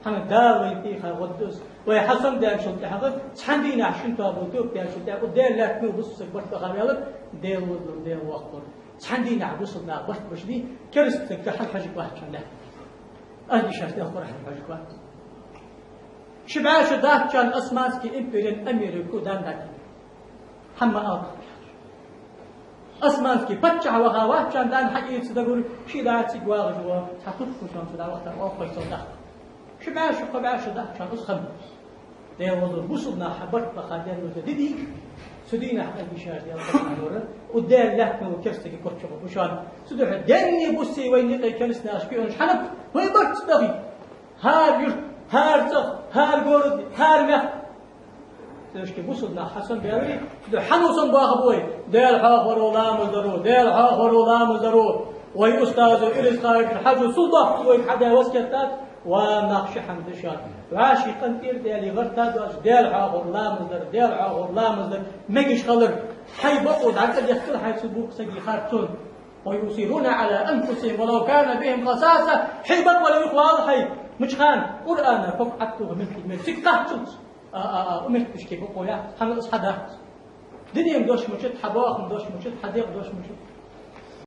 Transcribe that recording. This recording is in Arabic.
حنا دار ويفيخا غدوس ويحصل دار شلت حقه تحدينا عشان تابوتو بيا شلت حقه دار لا تنو بص بس بخاميال دار ودل دار وقر تحدينا عبوسنا بس بشدي كرست كحل حاجة واحد كان له أهدي شافت أخبار حاجة واحد شبعاش ده كان أسمانسكي إمبريال أمريكو داندك حما أرض أسمانسكي بتشع وغاوات كان دان حقيقة تدور شيء لا تجوا جوا تحطوا كشان تدا وقت أو خيط ده شبعاش قبعاش ده كان أسخم ده وضر بوصلنا حبرت بخادين وتديك سدينا حق البشار ديال الله ودار لحم وكرستك كرتشو وشان سدح دني بوسي وين يقي كنسنا اشبيون شحنب وين برت تبغي هار قرد هار مخ تشكي بوصلنا حسن بيري حنوسن باغبوي ديال حاخر ولا مزرو ديال حاخر ولا مزرو وي استاذ اليس خارج الحاج سلطه وي حدا وسكتات ونقش حمد شان عاشقا ديال ديالي غرتاد واش ديال حاخر لا مزر ديال حاخر لا مزر ماكيش خلر حي بقود عقل يختل حي سبوق سقي خارتون ويصيرون على انفسهم ولو كان بهم خصاصه حيبط ولا يخوى حي مش خان قرآن فقعدته من سكتات ومش بشكي بقويا حمل اصحابها دنيا مدوش مشت حباخ مدوش مشت حديق دوش مشت